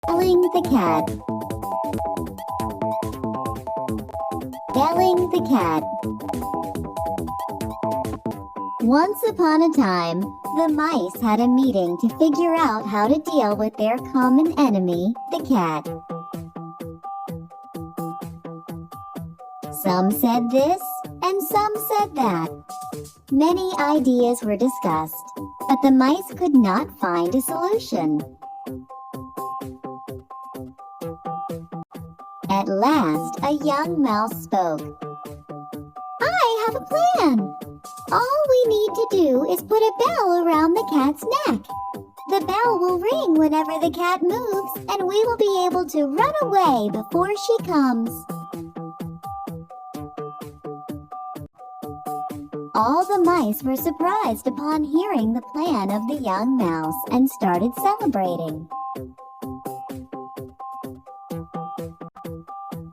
Belling the cat. Belling the cat. Once upon a time, the mice had a meeting to figure out how to deal with their common enemy, the cat. Some said this, and some said that. Many ideas were discussed, but the mice could not find a solution. At last, a young mouse spoke. "I have a plan! All we need to do is put a bell around the cat's neck. The bell will ring whenever the cat moves, and we will be able to run away before she comes." All the mice were surprised upon hearing the plan of the young mouse and started celebrating.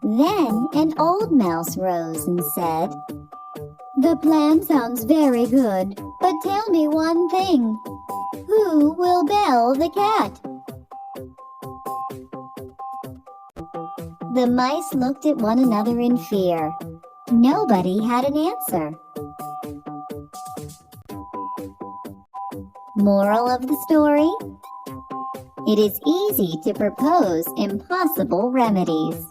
Then an old mouse rose and said, "The plan sounds very good, but tell me one thing. Who will bell the cat?" The mice looked at one another in fear. Nobody had an answer. Moral of the story? It is easy to propose impossible remedies.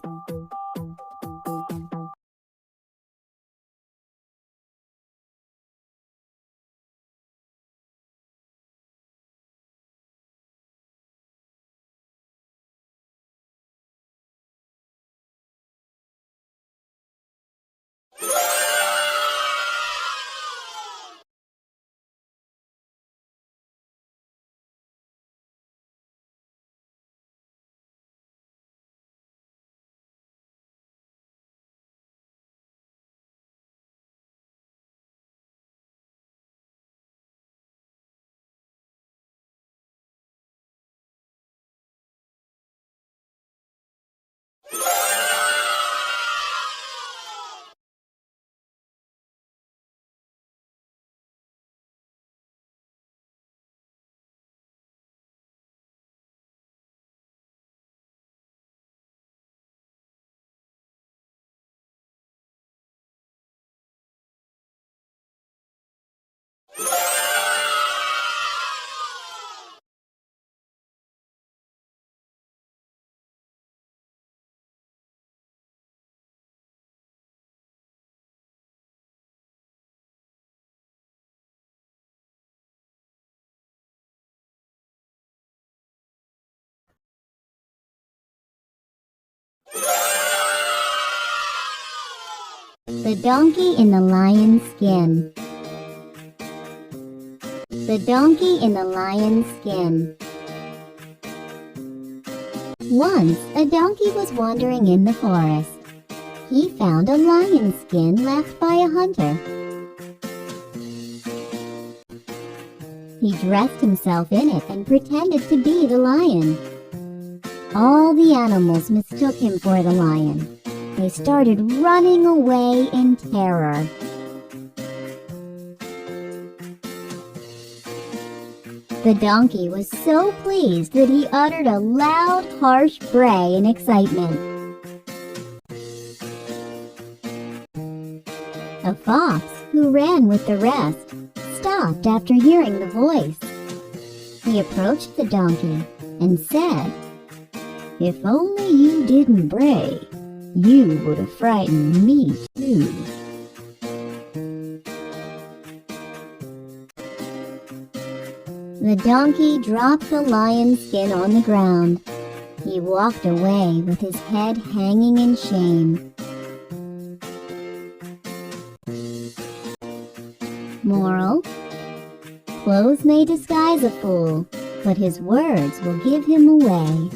The donkey in the lion's skin. The donkey in the lion's skin. Once, a donkey was wandering in the forest. He found a lion's skin left by a hunter. He dressed himself in it and pretended to be the lion. All the animals mistook him for the lion. They started running away in terror. The donkey was so pleased that he uttered a loud, harsh bray in excitement. A fox, who ran with the rest, stopped after hearing the voice. He approached the donkey and said, "If only you didn't bray, you would have frightened me too." The donkey dropped the lion's skin on the ground. He walked away with his head hanging in shame. Moral: clothes may disguise a fool, but his words will give him away.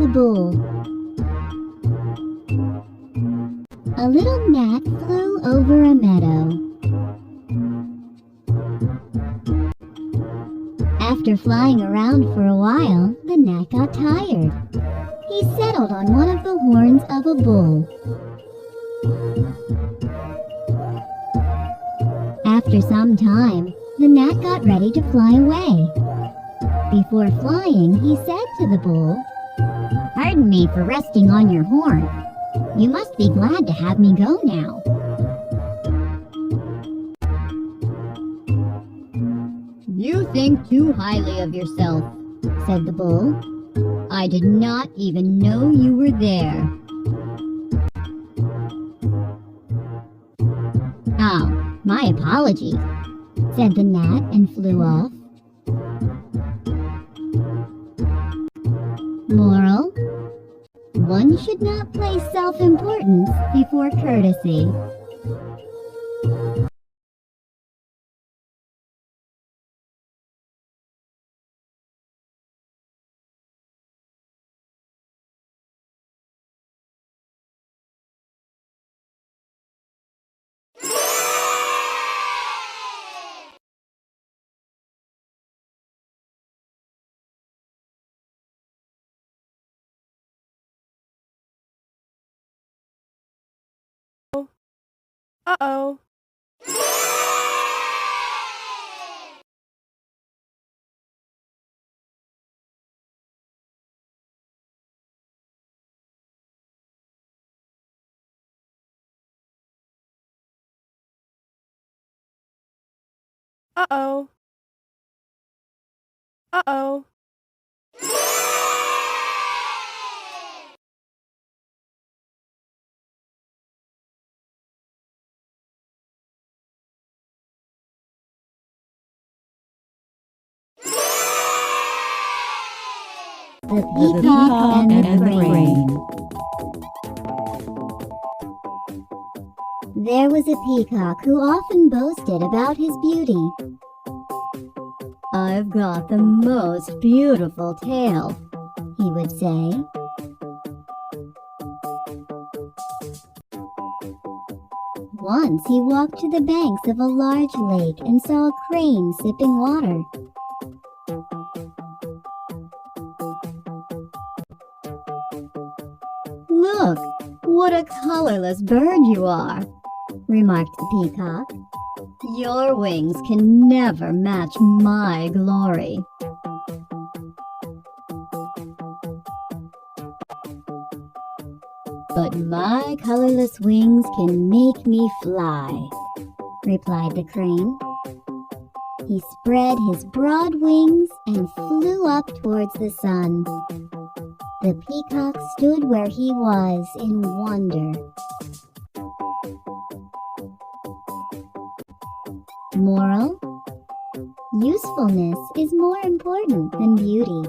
and the Bull. A little gnat flew over a meadow. After flying around for a while, the gnat got tired. He settled on one of the horns of a bull. After some time, the gnat got ready to fly away. Before flying, he said to the bull, "Pardon me for resting on your horn. You must be glad to have me go now." "You think too highly of yourself," said the bull. "I did not even know you were there." "Oh, my apologies," said the gnat and flew off. Moral: one should not place self-importance before courtesy. Uh-oh. Uh-oh. Uh-oh. The Peacock and the Crane. There was a peacock who often boasted about his beauty. "I've got the most beautiful tail," he would say. Once he walked to the banks of a large lake and saw a crane sipping water. "Look, what a colorless bird you are," remarked the peacock. "Your wings can never match my glory." "But my colorless wings can make me fly," replied the crane. He spread his broad wings and flew up towards the sun. The peacock stood where he was in wonder. Moral: usefulness is more important than beauty.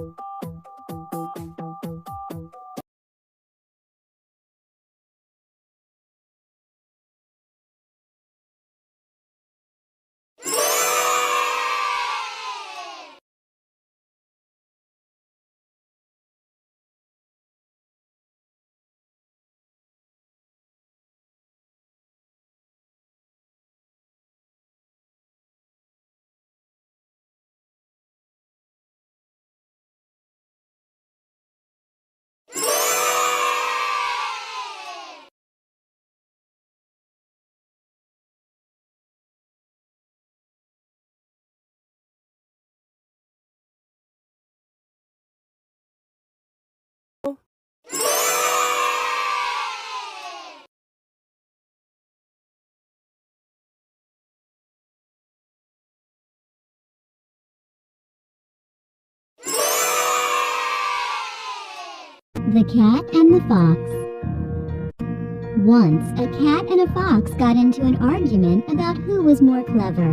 The Cat and the Fox. Once, a cat and a fox got into an argument about who was more clever.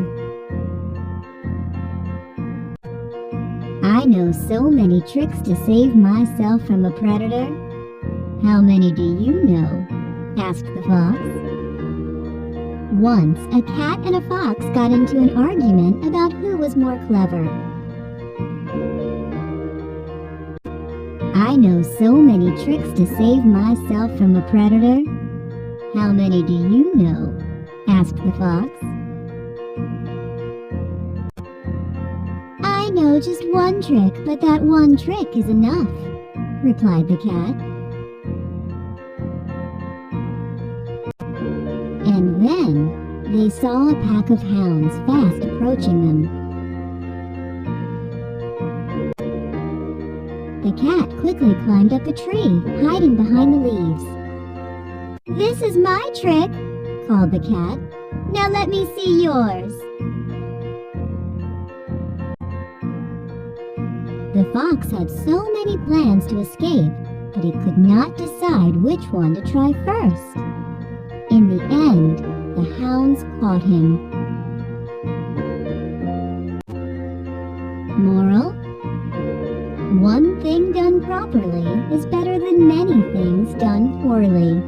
"I know so many tricks to save myself from a predator." "How many do you know?" asked the fox. Once, a cat and a fox got into an argument about who was more clever. I know so many tricks to save myself from a predator. How many do you know? Asked the fox. I know just one trick, but that one trick is enough, replied the cat. And then they saw a pack of hounds fast approaching them. The cat quickly climbed up a tree, hiding behind the leaves. "This is my trick," called the cat. "Now let me see yours." The fox had so many plans to escape, but he could not decide which one to try first. In the end, the hounds caught him. Moral: one thing done properly is better than many things done poorly.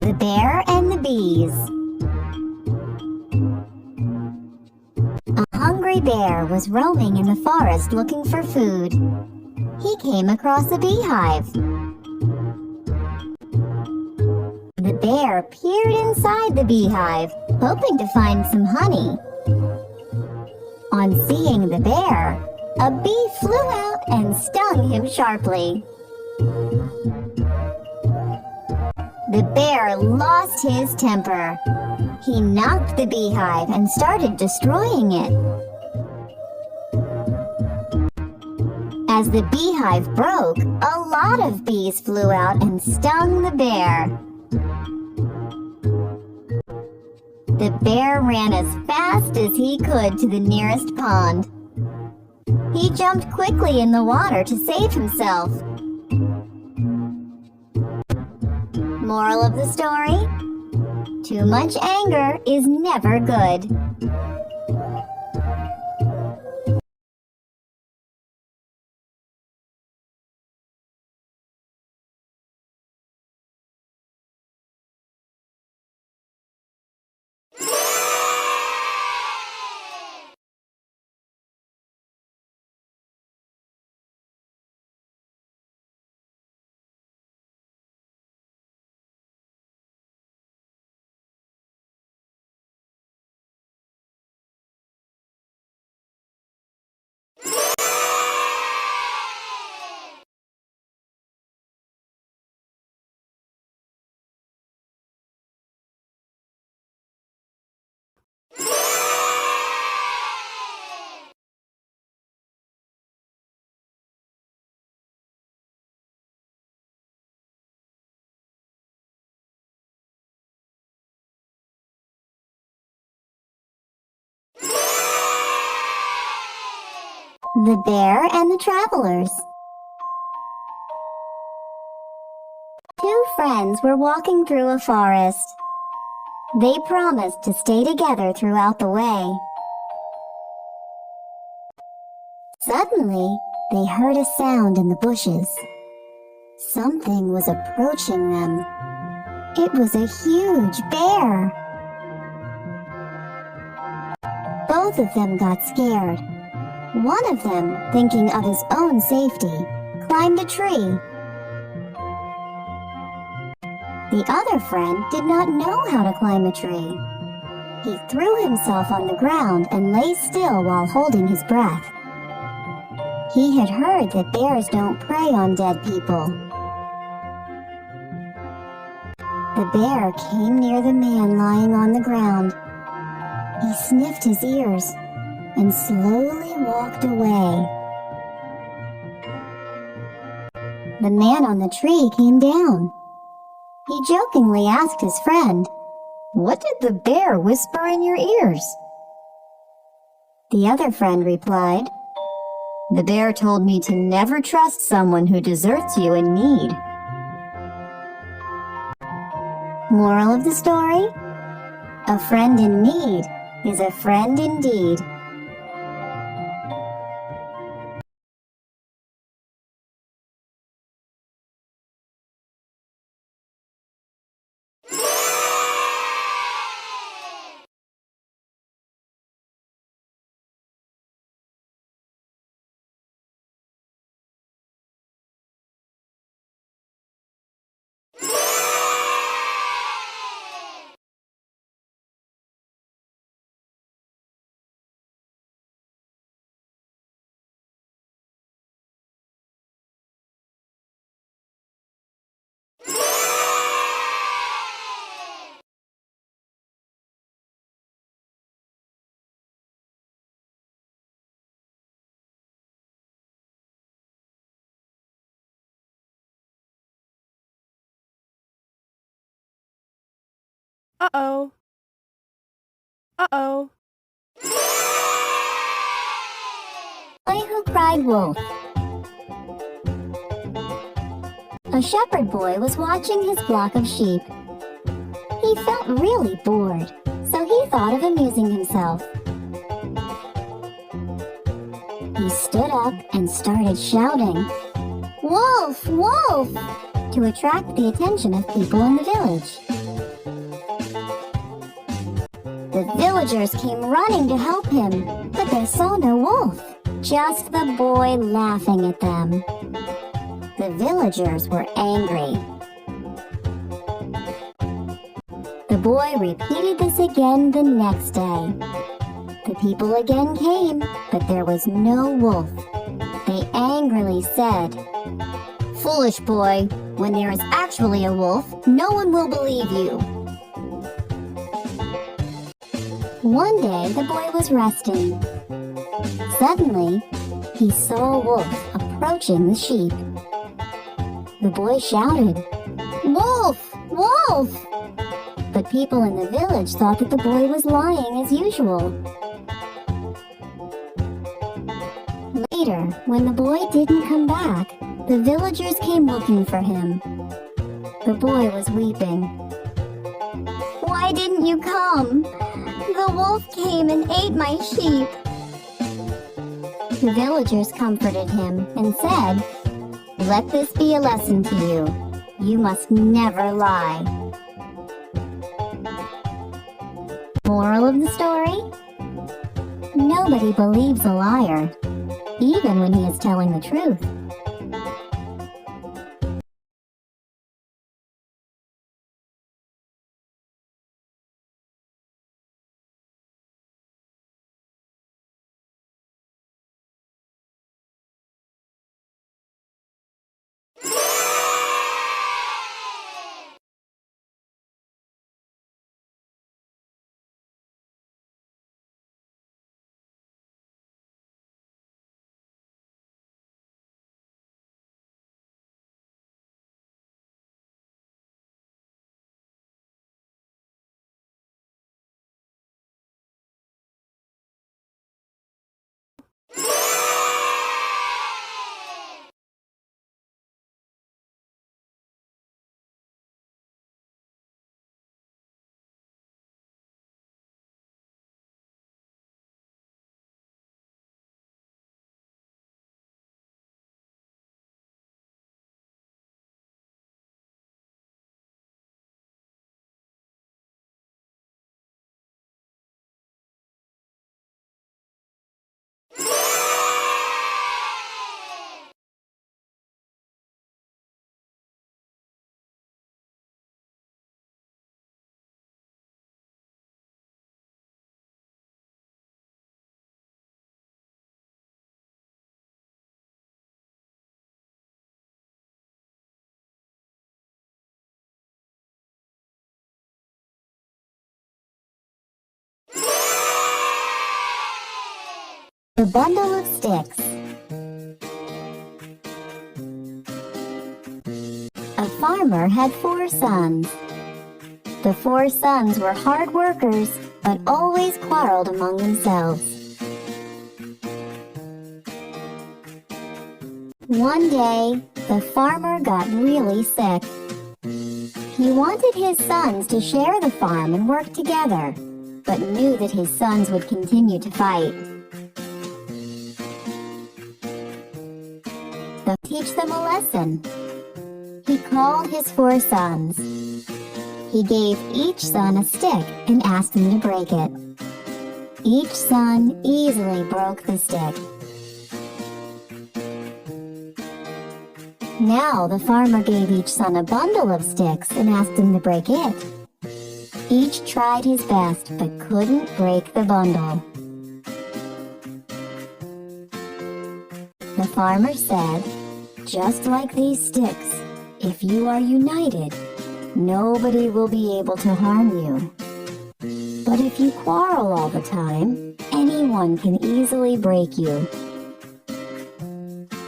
The Bear and the Bees. A hungry bear was roaming in the forest looking for food. He came across a beehive. The bear peered inside the beehive, hoping to find some honey. On seeing the bear, a bee flew out and stung him sharply. The bear lost his temper. He knocked the beehive and started destroying it. As the beehive broke, a lot of bees flew out and stung the bear. The bear ran as fast as he could to the nearest pond. He jumped quickly in the water to save himself. Moral of the story: too much anger is never good. The Bear and the Travelers. Two friends were walking through a forest. They promised to stay together throughout the way. Suddenly, they heard a sound in the bushes. Something was approaching them. It was a huge bear. Both of them got scared. One of them, thinking of his own safety, climbed a tree. The other friend did not know how to climb a tree. He threw himself on the ground and lay still while holding his breath. He had heard that bears don't prey on dead people. The bear came near the man lying on the ground. He sniffed his ears and slowly walked away. The man on the tree came down. He jokingly asked his friend, "What did the bear whisper in your ears?" The other friend replied, "The bear told me to never trust someone who deserts you in need." Moral of the story? A friend in need is a friend indeed. Uh-oh. Uh-oh. Boy Who Cried Wolf. A shepherd boy was watching his flock of sheep. He felt really bored, so he thought of amusing himself. He stood up and started shouting, "Wolf! Wolf!" to attract the attention of people in the village. The villagers came running to help him, but they saw no wolf, just the boy laughing at them. The villagers were angry. The boy repeated this again the next day. The people again came, but there was no wolf. They angrily said, "Foolish boy, when there is actually a wolf, no one will believe you." One day the boy was resting. Suddenly, he saw a wolf approaching the sheep. The boy shouted, "Wolf! Wolf!" But people in the village thought that the boy was lying as usual. Later, when the boy didn't come back, the villagers came looking for him. The boy was weeping. "Why didn't you come? The wolf came and ate my sheep." The villagers comforted him and said, "Let this be a lesson to you. You must never lie." Moral of the story? Nobody believes a liar, even when he is telling the truth. The bundle of sticks. A farmer had 4 sons. The 4 sons were hard workers, but always quarreled among themselves. One day, the farmer got really sick. He wanted his sons to share the farm and work together, but knew that his sons would continue to fight. To teach them a lesson, he called his 4 sons. He gave each son a stick and asked them to break it. Each son easily broke the stick. Now the farmer gave each son a bundle of sticks and asked him to break it. Each tried his best but couldn't break the bundle. The farmer said, "Just like these sticks, if you are united, nobody will be able to harm you. But if you quarrel all the time, anyone can easily break you."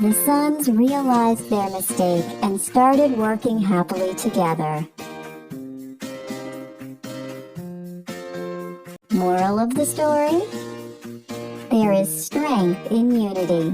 The sons realized their mistake and started working happily together. Moral of the story? There is strength in unity.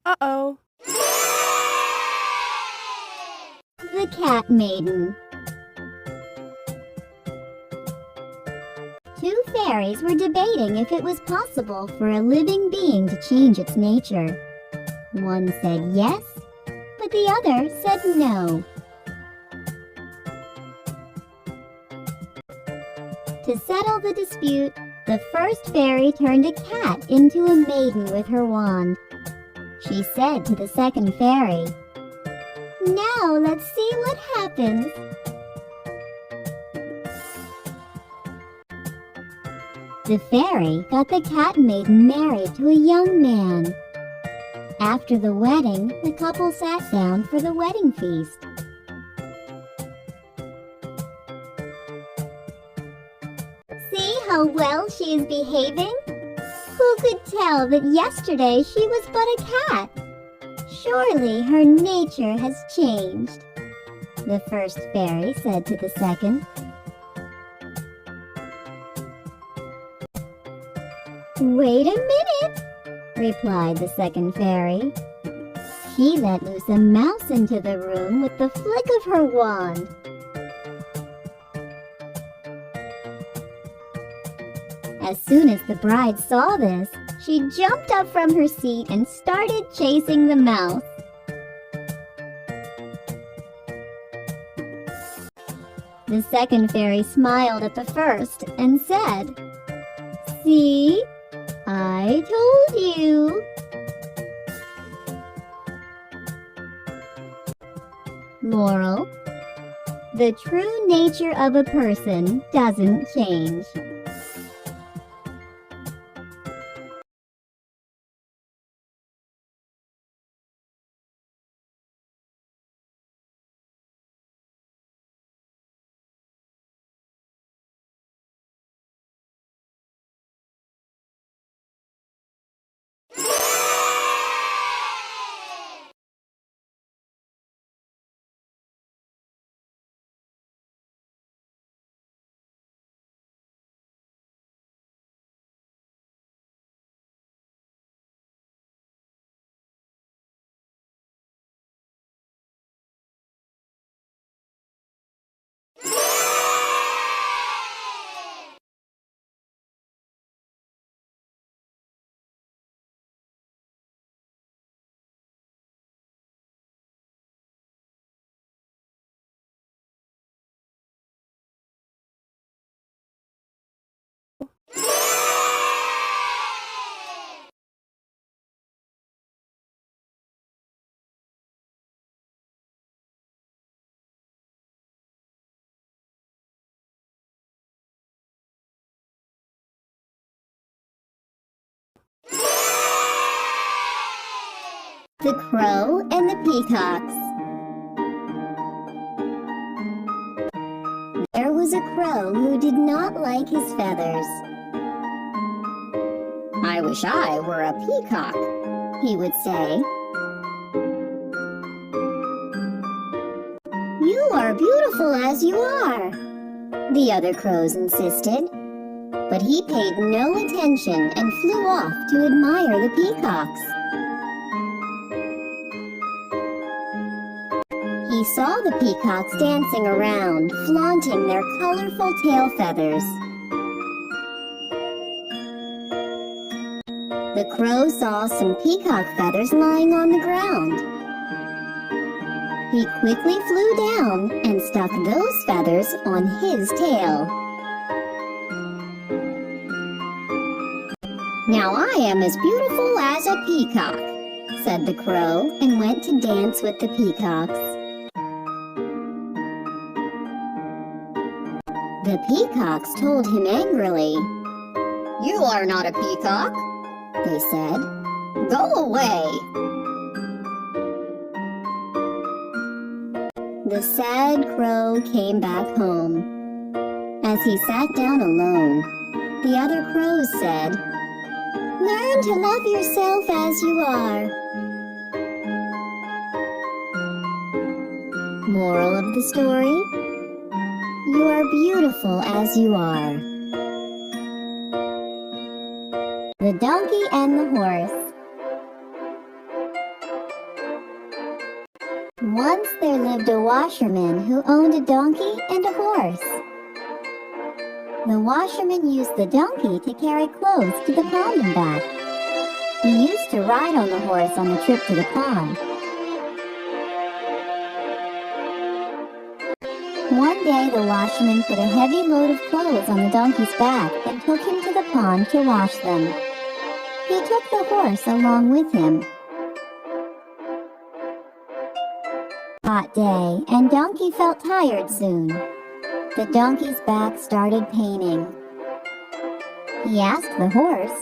Uh-oh. The Cat Maiden. 2 fairies were debating if it was possible for a living being to change its nature. One said yes, but the other said no. To settle the dispute, the first fairy turned a cat into a maiden with her wand. She said to the second fairy, "Now let's see what happens." The fairy got the cat maiden married to a young man. After the wedding, the couple sat down for the wedding feast. "See how well she is behaving? Who could tell that yesterday she was but a cat? Surely her nature has changed," the first fairy said to the second. "Wait a minute," replied the second fairy. She let loose a mouse into the room with the flick of her wand. As soon as the bride saw this, she jumped up from her seat and started chasing the mouse. The second fairy smiled at the first and said, "See? I told you." Moral: the true nature of a person doesn't change. The Crow and the Peacocks. There was a crow who did not like his feathers. "I wish I were a peacock," he would say. "You are beautiful as you are," the other crows insisted. But he paid no attention and flew off to admire the peacocks. He saw the peacocks dancing around, flaunting their colorful tail feathers. The crow saw some peacock feathers lying on the ground. He quickly flew down and stuck those feathers on his tail. "Now I am as beautiful as a peacock," said the crow, and went to dance with the peacocks. The peacocks told him angrily. "You are not a peacock," they said. "Go away." The sad crow came back home. As he sat down alone, the other crows said, "Learn to love yourself as you are." Moral of the story: you are beautiful as you are. The Donkey and the Horse. Once there lived a washerman who owned a donkey and a horse. The washerman used the donkey to carry clothes to the pond and back. He used to ride on the horse on the trip to the pond. One day the washerman put a heavy load of clothes on the donkey's back and took him to the pond to wash them. He took the horse along with him. Hot day, and Donkey felt tired soon. The donkey's back started paining. He asked the horse,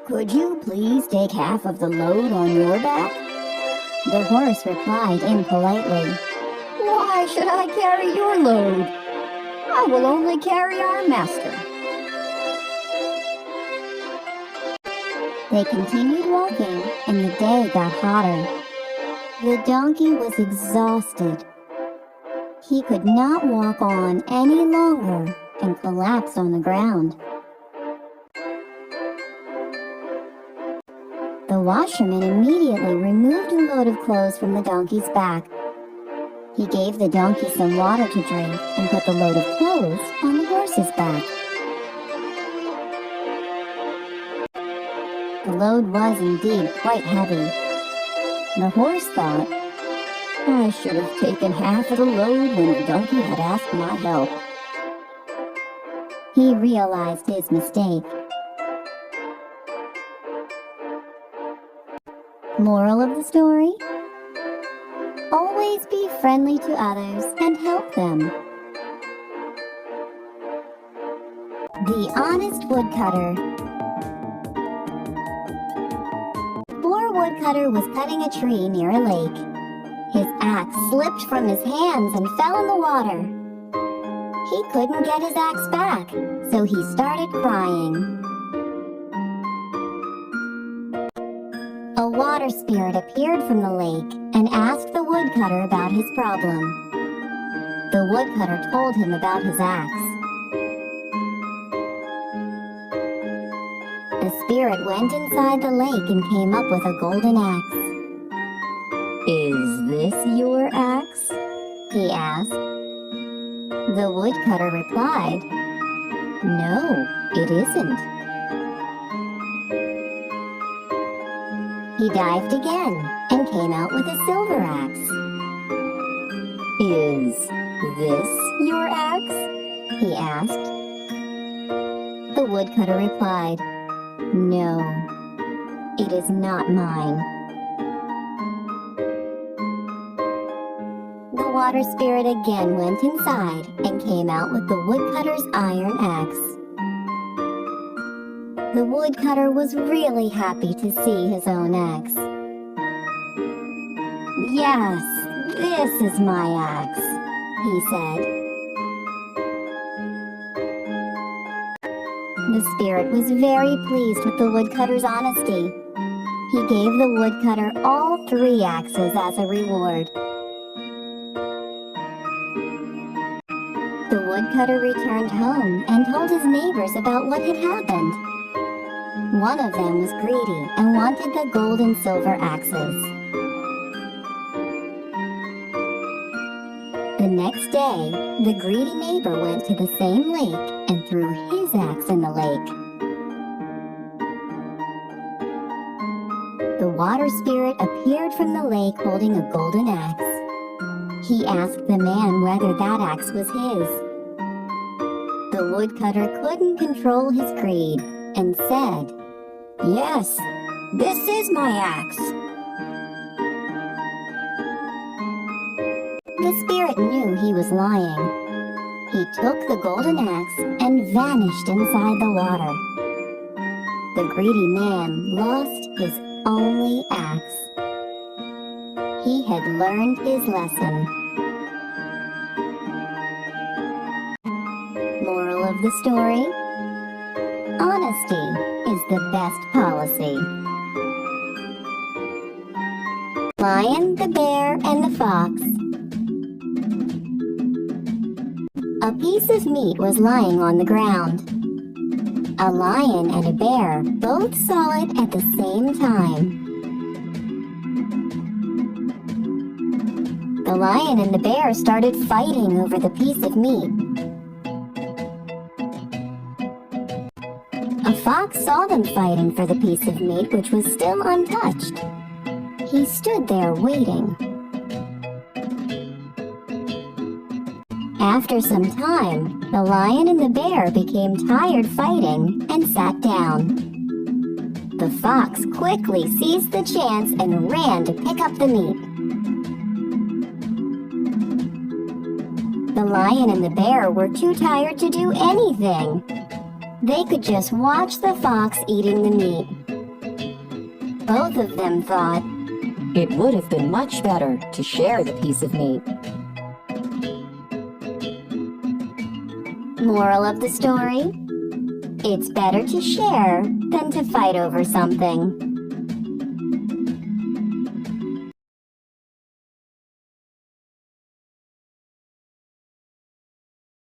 "Could you please take half of the load on your back?" The horse replied impolitely, "Why should I carry your load? I will only carry our master." They continued walking, and the day got hotter. The donkey was exhausted. He could not walk on any longer and collapsed on the ground. The washerman immediately removed a load of clothes from the donkey's back. He gave the donkey some water to drink and put the load of clothes on the horse's back. The load was indeed quite heavy. The horse thought, "I should have taken half of the load when the donkey had asked my help." He realized his mistake. Moral of the story: always be friendly to others and help them. The Honest Woodcutter. Poor Woodcutter was cutting a tree near a lake. His axe slipped from his hands and fell in the water. He couldn't get his axe back, so he started crying. A water spirit appeared from the lake and asked the woodcutter about his problem. The woodcutter told him about his axe. The spirit went inside the lake and came up with a golden axe. "Is this your axe?" he asked. The woodcutter replied, "No, it isn't." He dived again and came out with a silver axe. "Is this your axe?" he asked. The woodcutter replied, "No, it is not mine." The water spirit again went inside and came out with the woodcutter's iron axe. The woodcutter was really happy to see his own axe. "Yes, this is my axe," he said. The spirit was very pleased with the woodcutter's honesty. He gave the woodcutter all 3 axes as a reward. The woodcutter returned home and told his neighbors about what had happened. One of them was greedy and wanted the gold and silver axes. The next day, the greedy neighbor went to the same lake and threw his axe in the lake. The water spirit appeared from the lake holding a golden axe. He asked the man whether that axe was his. The woodcutter couldn't control his greed and said, "Yes, this is my axe." The spirit knew he was lying. He took the golden axe and vanished inside the water. The greedy man lost his only axe. He had learned his lesson. Moral of the story: honesty is the best policy. Lion, the bear, and the fox. A piece of meat was lying on the ground. A lion and a bear both saw it at the same time. The lion and the bear started fighting over the piece of meat. A fox saw them fighting for the piece of meat which was still untouched. He stood there waiting. After some time, the lion and the bear became tired fighting and sat down. The fox quickly seized the chance and ran to pick up the meat. The lion and the bear were too tired to do anything. They could just watch the fox eating the meat. Both of them thought, It would have been much better to share the piece of meat. Moral of the story: it's better to share than to fight over something.